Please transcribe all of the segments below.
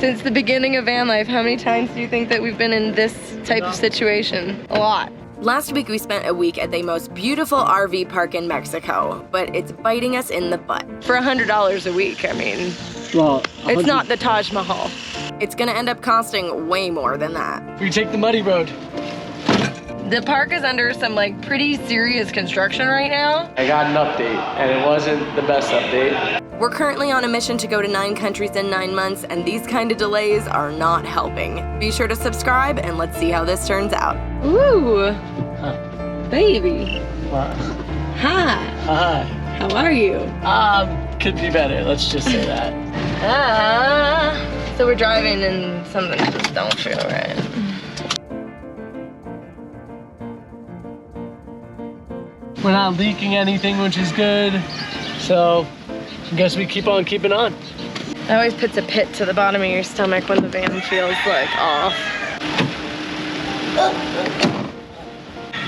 Since the beginning of van life, how many times do you think that we've been in this type of situation? A lot. Last week we spent a week at the most beautiful RV park in Mexico, but it's biting us in the butt. For $100 a week, I mean, well, it's not the Taj Mahal. It's gonna end up costing way more than that. We take the muddy road. The park is under some like pretty serious construction right now. I got an update, and it wasn't the best update. We're currently on a mission to go to 9 countries in 9 months, and these kind of delays are not helping. Be sure to subscribe, and let's see how this turns out. Ooh, baby. What? Hi. Hi. How are you? Could be better, let's just say that. So we're driving and something just don't feel right. We're not leaking anything, which is good. So, I guess we keep on keeping on. It always puts a pit to the bottom of your stomach when the van feels like off.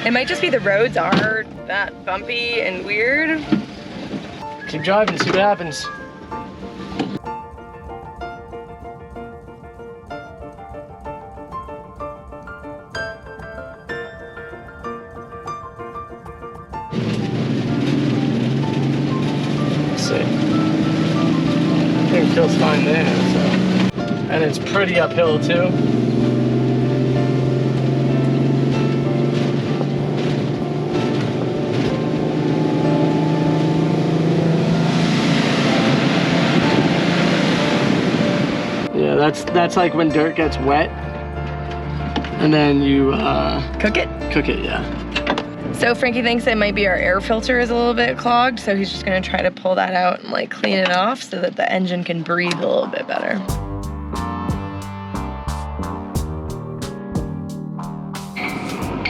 It might just be the roads are that bumpy and weird. Keep driving, see what happens. I think it feels fine there, so. And it's pretty uphill too. Yeah, that's like when dirt gets wet and then you Cook it? Cook it, yeah. So Frankie thinks it might be our air filter is a little bit clogged, so he's just gonna try to pull that out and like clean it off so that the engine can breathe a little bit better.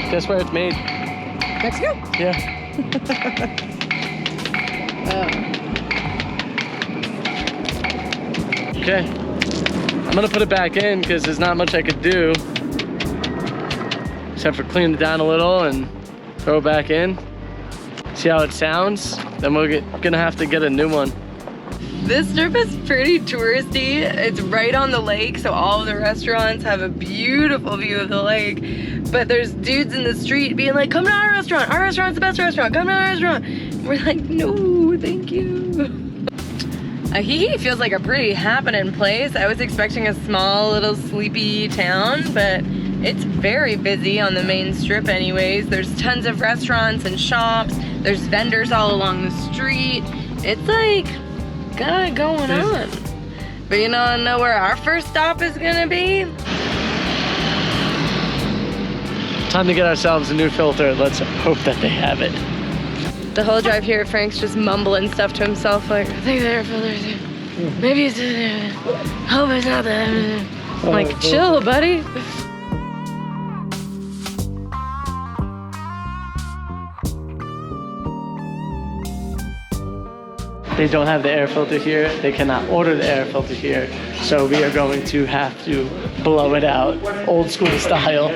Guess where it's made? Mexico? Yeah. Okay. I'm gonna put it back in because there's not much I could do except for clean it down a little and throw it back in. See how it sounds? Then we're gonna have to get a new one. This strip is pretty touristy. It's right on the lake, so all of the restaurants have a beautiful view of the lake. But there's dudes in the street being like, come to our restaurant. Our restaurant's the best restaurant. Come to our restaurant. We're like, no, thank you. Ajijic feels like a pretty happening place. I was expecting a small little sleepy town, but it's very busy on the main strip anyways. There's tons of restaurants and shops. There's vendors all along the street. It's like, got it going on. But you know where our first stop is gonna be? Time to get ourselves a new filter. Let's hope that they have it. The whole drive here, Frank's just mumbling stuff to himself like, I think the air filter's here. Maybe it's there. Hope it's not there. I'm like, chill, buddy. They don't have the air filter here. They cannot order the air filter here. So we are going to have to blow it out, old school style.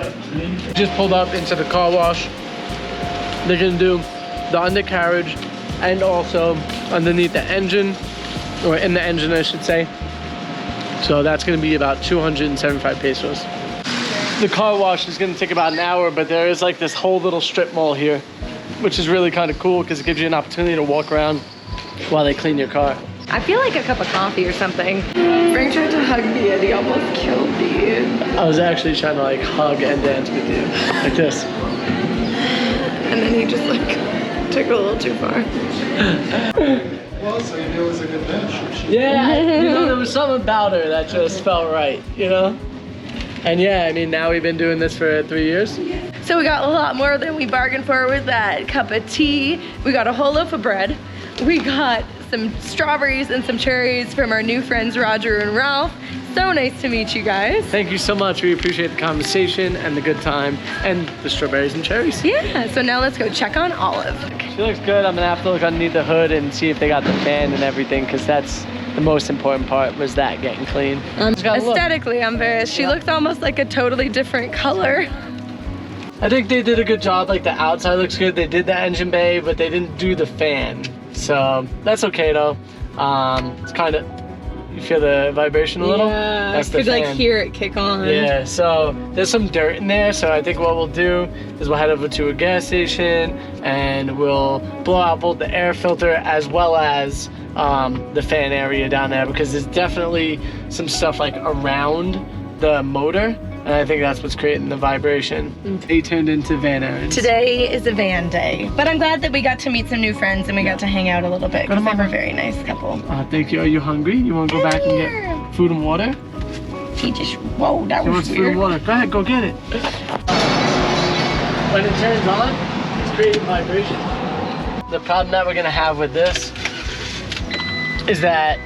Just pulled up into the car wash. They're gonna do the undercarriage and also underneath the engine, or in the engine I should say. So that's gonna be about 275 pesos. The car wash is gonna take about an hour, but there is like this whole little strip mall here, which is really kind of cool because it gives you an opportunity to walk around while they clean your car. I feel like a cup of coffee or something. Frank tried to hug me and he almost killed me. I was actually trying to like hug and dance with you, like this. And then he just like took it a little too far. Well, so you knew it was a good match. Yeah, you know, there was something about her that just felt right, you know? And yeah, I mean, now we've been doing this for 3 years. So we got a lot more than we bargained for with that cup of tea. We got a whole loaf of bread. We got some strawberries and some cherries from our new friends, Roger and Ralph. So nice to meet you guys. Thank you so much. We appreciate the conversation and the good time and the strawberries and cherries. Yeah, so now let's go check on Olive. She looks good. I'm gonna have to look underneath the hood and see if they got the fan and everything, because that's the most important part, was that getting clean. Aesthetically, I'm very, she looks almost like a totally different color. I think they did a good job. Like the outside looks good. They did the engine bay, but they didn't do the fan. So that's okay though. It's kind of, You feel the vibration a little? Yeah, That's I the could like fan. hear it kick on. Yeah, so there's some dirt in there, so I think what we'll do is we'll head over to a gas station and we'll blow out both the air filter as well as the fan area down there, because there's definitely some stuff like around the motor, and I think that's what's creating the vibration. They turned into van errands. Today is a van day, but I'm glad that we got to meet some new friends and we got to hang out a little bit because they were a very nice couple. Thank you. Are you hungry? You want to go back and get food and water? He just, whoa, that He was wants food weird. and water. Go ahead, go get it. When it turns on, it's creating vibration. The problem that we're gonna have with this is that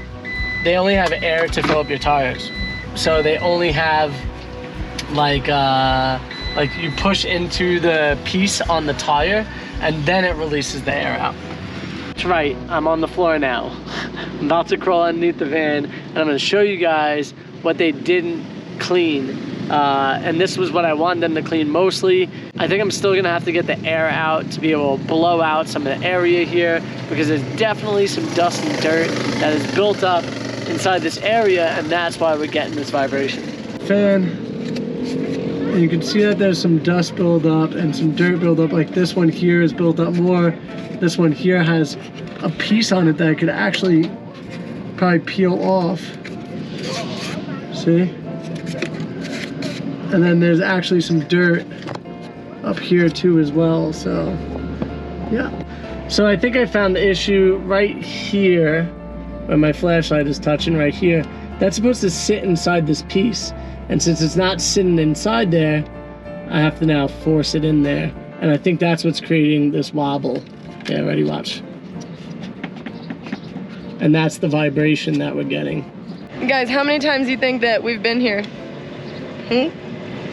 they only have air to fill up your tires. So they only have like you push into the piece on the tire and then it releases the air out. That's right, I'm on the floor now. I'm about to crawl underneath the van and I'm gonna show you guys what they didn't clean. And this was what I wanted them to clean mostly. I think I'm still gonna have to get the air out to be able to blow out some of the area here, because there's definitely some dust and dirt that is built up inside this area, and that's why we're getting this vibration. Fan, and you can see that there's some dust buildup and some dirt buildup. Like this one here is built up more. This one here has a piece on it that I could actually probably peel off. See? And then there's actually some dirt up here too as well, so yeah. So I think I found the issue right here where my flashlight is touching right here. That's supposed to sit inside this piece, and since it's not sitting inside there, I have to now force it in there, and I think that's what's creating this wobble. Yeah, ready, watch. And that's the vibration that we're getting. Guys, how many times do you think that we've been here?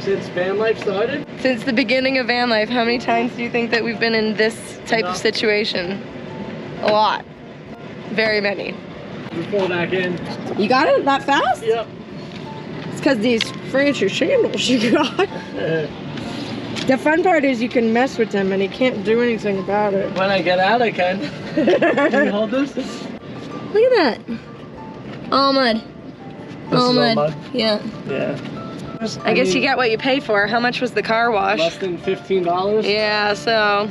Since van life started? Since the beginning of van life, how many times do you think that we've been in this type of situation? A lot. Very many. We pull back in. You got it that fast? Yep. It's because these furniture sandals you got. The fun part is you can mess with them and you can't do anything about it. When I get out, I can. Can you hold this? Look at that. All mud. This all is mud. all mud? Yeah. Yeah. I guess you get what you pay for. How much was the car wash? Less than $15? Yeah, so,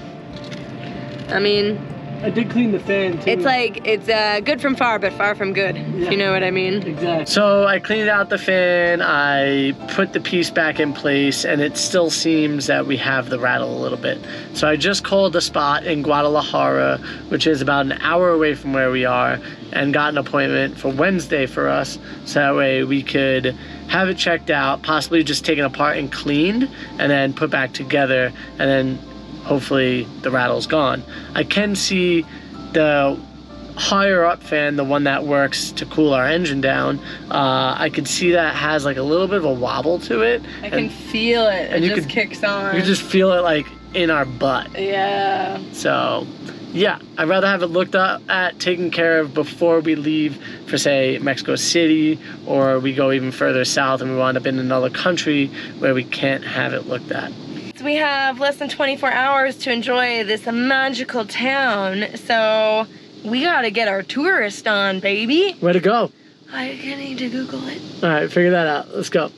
I mean, I did clean the fan too. it's like, it's good from far, but far from good, if you know what I mean. Exactly. So I cleaned out the fan, I put the piece back in place, and it still seems that we have the rattle a little bit. So I just called a spot in Guadalajara, which is about an hour away from where we are, and got an appointment for Wednesday for us, so that way we could have it checked out, possibly just taken apart and cleaned, and then put back together, and then hopefully the rattle's gone. I can see the higher up fan, the one that works to cool our engine down, I could see that has like a little bit of a wobble to it. I can feel it. and It you just could- kicks on. You just feel it like in our butt. Yeah. So yeah, I'd rather have it looked at, taken care of before we leave for, say, Mexico City, or we go even further south and we wind up in another country where we can't have it looked at. We have less than 24 hours to enjoy this magical town, so we gotta get our tourist on, baby. Where to go? I need to Google it. All right, figure that out. Let's go.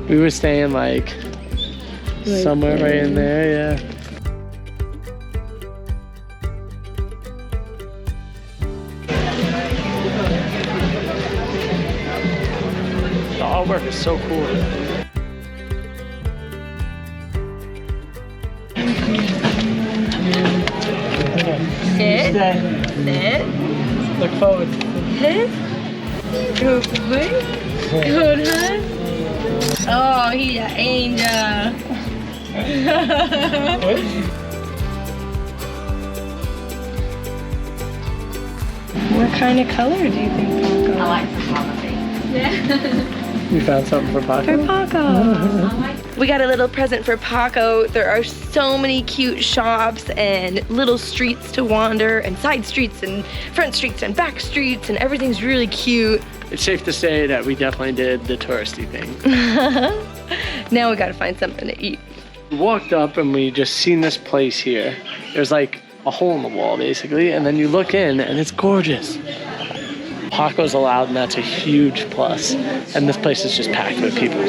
We were staying like somewhere right in there, yeah. The artwork is so cool. Sit. Stay. Sit. Look forward. Sit. Go boy. Good, huh? Oh, he's an angel. What kind of color do you think I'll go? I like photography. Yeah. We found something for Paco. For Paco. We got a little present for Paco. There are so many cute shops and little streets to wander, and side streets and front streets and back streets, and everything's really cute. It's safe to say that we definitely did the touristy thing. Now we gotta find something to eat. We walked up and we just seen this place here. There's like a hole in the wall basically, and then you look in and it's gorgeous. Paco's allowed, and that's a huge plus. And this place is just packed with people.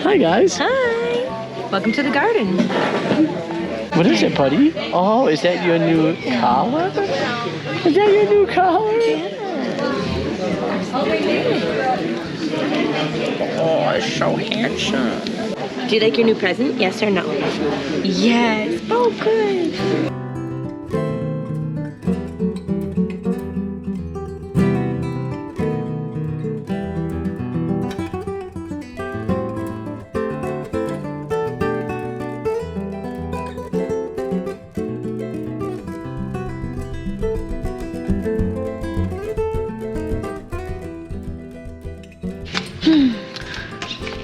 Hi guys. Hi. Welcome to the garden. What is it, buddy? Oh, is that your new collar? Is that your new collar? Oh, it's so handsome. Do you like your new present? Yes or no? Yes. Oh, good.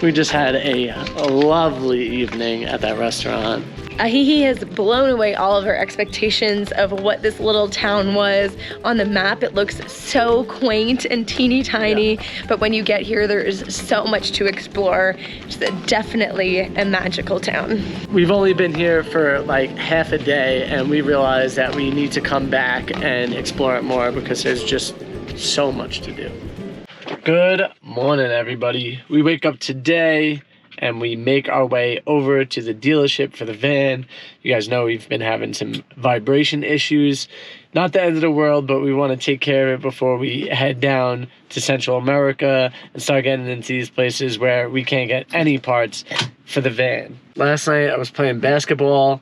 We just had a lovely evening at that restaurant. Ajijic has blown away all of our expectations of what this little town was. On the map, it looks so quaint and teeny tiny, but when you get here, there's so much to explore. It's definitely a magical town. We've only been here for like half a day, and we realized that we need to come back and explore it more because there's just so much to do. Good morning, everybody. We wake up today and we make our way over to the dealership for the van. You guys know we've been having some vibration issues. Not the end of the world, but we want to take care of it before we head down to Central America and start getting into these places where we can't get any parts for the van. Last night I was playing basketball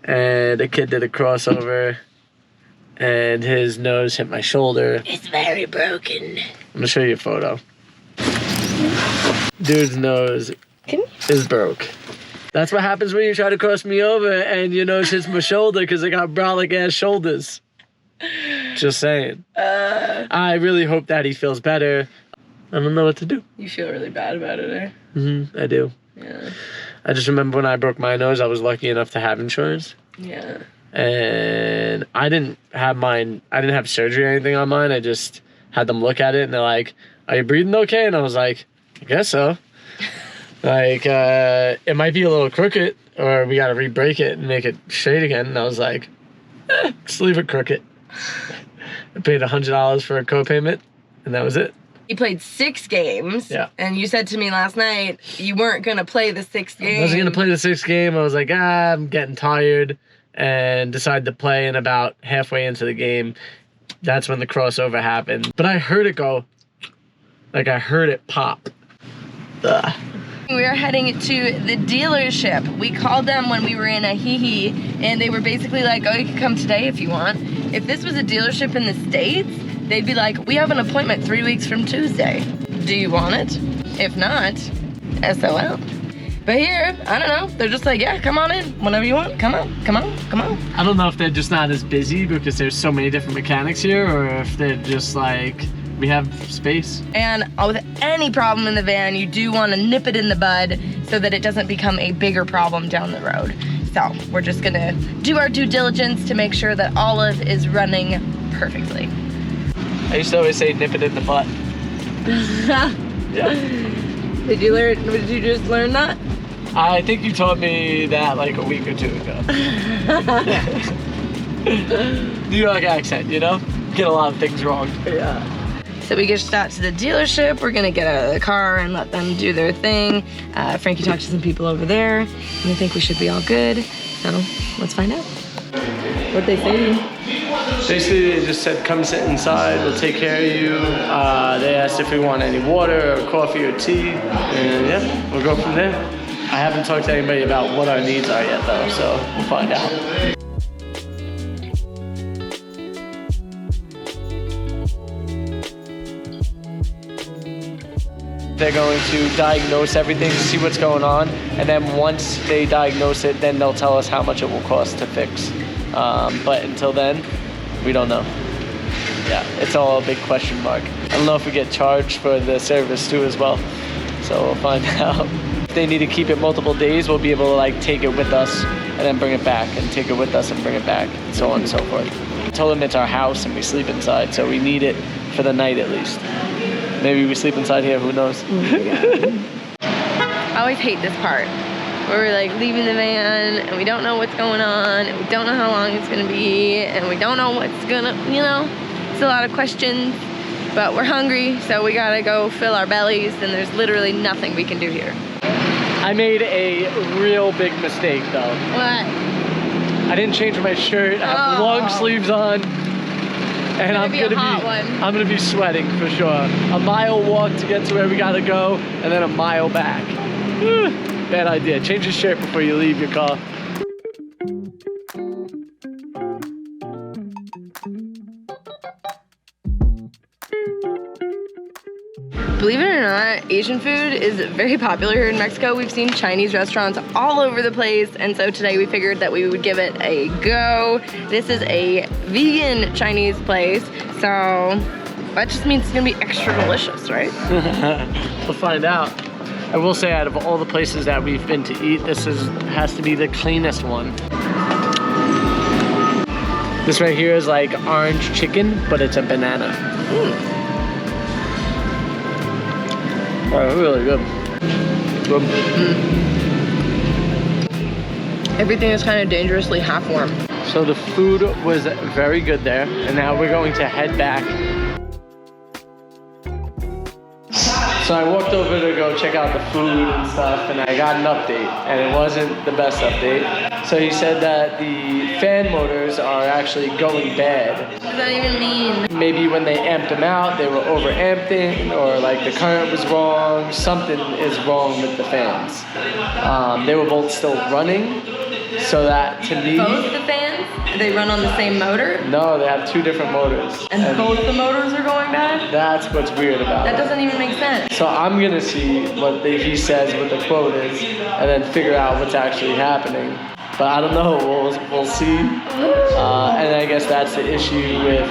and a kid did a crossover and his nose hit my shoulder. It's very broken. I'm gonna show you a photo. Dude's nose is broke. That's what happens when you try to cross me over and your nose hits my shoulder because I got brolic ass shoulders. Just saying. I really hope that he feels better. I don't know what to do. You feel really bad about it, eh? Mm-hmm, I do. Yeah. I just remember when I broke my nose, I was lucky enough to have insurance. Yeah. And I didn't have surgery or anything on mine. I just had them look at it and they're like, "Are you breathing okay?" And I was like, "I guess so." Like, it might be a little crooked or we got to re-break it and make it straight again. And I was like, just leave it crooked. I paid $100 for a co-payment and that was it. You played 6 games. Yeah. And you said to me last night you weren't going to play the 6th game. I wasn't going to play the 6th game. I was like, I'm getting tired, and decided to play. And about halfway into the game, that's when the crossover happened. But I heard it go, like I heard it pop. Ugh. We are heading to the dealership. We called them when we were in Ajijic, and they were basically like, "Oh, you can come today if you want." If this was a dealership in the States, they'd be like, "We have an appointment 3 weeks from Tuesday. Do you want it? If not, SOL." But here, I don't know. They're just like, "Yeah, come on in. Whenever you want. Come on, come on, come on." I don't know if they're just not as busy because there's so many different mechanics here, or if they're just like, we have space. And with any problem in the van, you do want to nip it in the bud so that it doesn't become a bigger problem down the road. So we're just gonna do our due diligence to make sure that Olive is running perfectly. I used to always say nip it in the butt. Yeah. Did you just learn that? I think you taught me that like a week or 2 ago. New York accent, you know? Get a lot of things wrong. Yeah. So we get out to the dealership. We're gonna get out of the car and let them do their thing. Frankie talked to some people over there, and I think we should be all good. So let's find out. What'd they say to you? Basically, they just said, come sit inside, we'll take care of you. They asked if we want any water or coffee or tea, and yeah, we'll go from there. I haven't talked to anybody about what our needs are yet though, so we'll find out. They're going to diagnose everything, see what's going on, and then once they diagnose it, then they'll tell us how much it will cost to fix. But until then, we don't know. yeah, it's all a big question mark. I don't know if we get charged for the service too as well. So we'll find out. If they need to keep it multiple days, we'll be able to like take it with us and then bring it back, and take it with us and bring it back, and so on and so forth. I told them it's our house and we sleep inside, so we need it for the night at least. Maybe we sleep inside here, who knows? I always hate this part where we're like leaving the van and we don't know what's going on and we don't know how long it's gonna be and we don't know what's gonna, you know, it's a lot of questions, but we're hungry, so we gotta go fill our bellies, and there's literally nothing we can do here. I made a real big mistake though. What? I didn't change my shirt. I have long sleeves on. And I'm gonna be sweating for sure. A mile walk to get to where we gotta go, and then a mile back. Bad idea. Change your shirt before you leave your car. Believe it or not, Asian food is very popular here in Mexico. We've seen Chinese restaurants all over the place, and so today we figured that we would give it a go. This is a vegan Chinese place, so that just means it's gonna be extra delicious, right? We'll find out. I will say, out of all the places that we've been to eat, this has to be the cleanest one. This right here is like orange chicken, but it's a banana. Oh, really good. Everything is kind of dangerously half warm. So the food was very good there, and now we're going to head back. So I walked over to go check out the food and stuff, and I got an update, and it wasn't the best update. So he said that the fan motors are actually going bad. What does that even mean? Maybe when they amped them out, they were over amping, or like the current was wrong. Something is wrong with the fans. They were both still running, so that to me... Both the fans? They run on the same motor? No, they have two different motors. And both the motors are going bad? That's what's weird about it. That doesn't even make sense. So I'm gonna see what he says, what the quote is, and then figure out what's actually happening. But I don't know, we'll see. And I guess that's the issue with,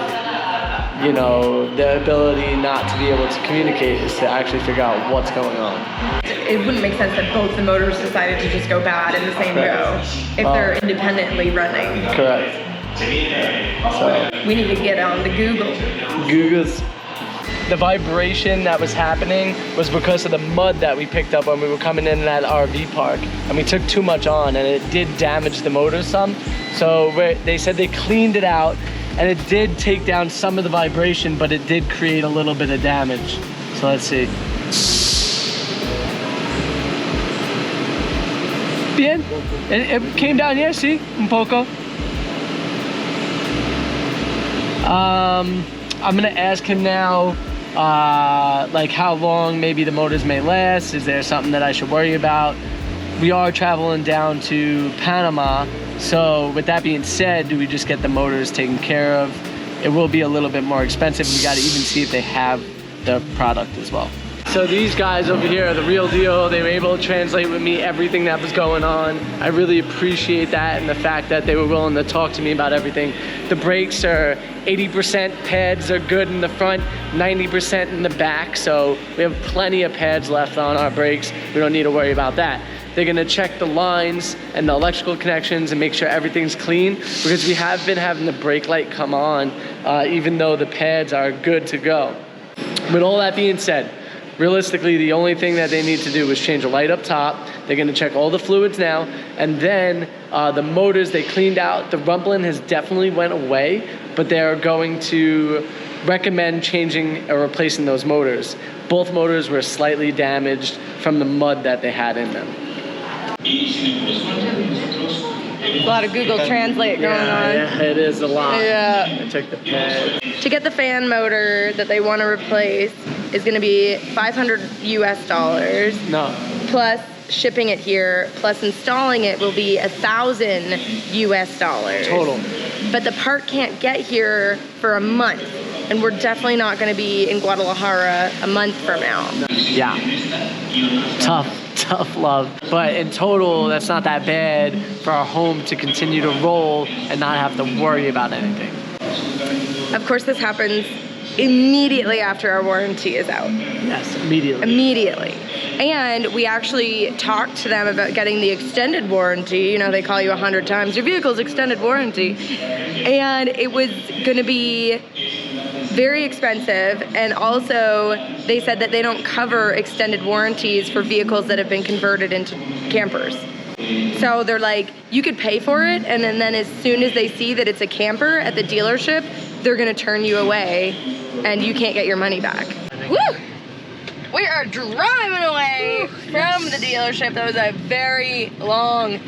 you know, the ability not to be able to communicate, is to actually figure out what's going on. It wouldn't make sense that both the motors decided to just go bad in the same go if they're independently running. Correct. So We need to get on the Google. The vibration that was happening was because of the mud that we picked up when we were coming in that RV park, and we took too much on, and it did damage the motor some. So they said they cleaned it out, and it did take down some of the vibration, but it did create a little bit of damage. So let's see. Bien. It came down here, see? Un poco. I'm gonna ask him now, like how long maybe the motors may last. Is there something that I should worry about? We are traveling down to Panama, so with that being said, do we just get the motors taken care of? It will be a little bit more expensive. We gotta even see if they have the product as well. So these guys over here are the real deal. They were able to translate with me everything that was going on. I really appreciate that, and the fact that they were willing to talk to me about everything. The brakes are 80% pads are good in the front, 90% in the back, so we have plenty of pads left on our brakes. We don't need to worry about that. They're gonna check the lines and the electrical connections and make sure everything's clean, because we have been having the brake light come on even though the pads are good to go. With all that being said, realistically, the only thing that they need to do is change a light up top. They're gonna check all the fluids now, and then the motors they cleaned out. The rumbling has definitely went away, but they're going to recommend changing or replacing those motors. Both motors were slightly damaged from the mud that they had in them. A lot of Google Translate going on. Yeah, it is a lot. Yeah. I took the pad. To get the fan motor that they want to replace is going to be $500 US, No. plus shipping it here, plus installing it will be $1,000 US. Total. But the part can't get here for a month, and we're definitely not going to be in Guadalajara a month from now. Yeah. Tough love. But in total, that's not that bad for our home to continue to roll and not have to worry about anything. Of course, this happens immediately after our warranty is out. Yes, immediately. Immediately. And we actually talked to them about getting the extended warranty. You know, they call you 100 times, your vehicle's extended warranty. And it was gonna be very expensive, and also they said that they don't cover extended warranties for vehicles that have been converted into campers. So they're like, you could pay for it, and then as soon as they see that it's a camper at the dealership, they're gonna turn you away, and you can't get your money back. Woo! We are driving away from the dealership. That was a very long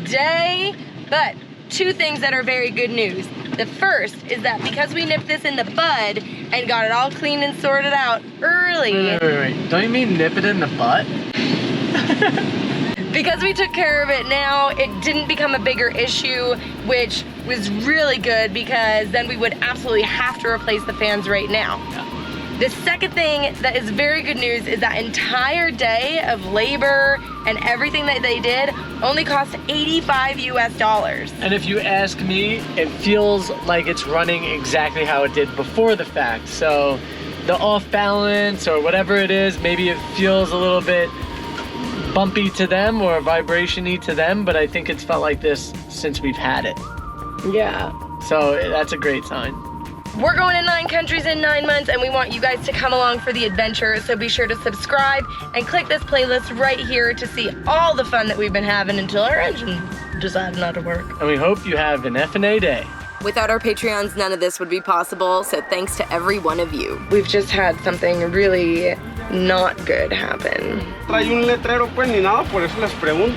day, but two things that are very good news. The first is that because we nipped this in the bud and got it all cleaned and sorted out early. Wait. Don't you mean nip it in the butt? Because we took care of it now, it didn't become a bigger issue, which was really good because then we would absolutely have to replace the fans right now. Yeah. The second thing that is very good news is that entire day of labor and everything that they did only cost $85 US. And if you ask me, it feels like it's running exactly how it did before the fact. So the off balance or whatever it is, maybe it feels a little bit bumpy to them or vibration-y to them, but I think it's felt like this since we've had it. Yeah. So that's a great sign. We're going to 9 countries in 9 months, and we want you guys to come along for the adventure, so be sure to subscribe and click this playlist right here to see all the fun that we've been having until our engine decided not to work. And we hope you have an F&A day. Without our Patreons, none of this would be possible, so thanks to every one of you. We've just had something really not good happen. Trae un letrero pues ni nada, por eso les pregunto.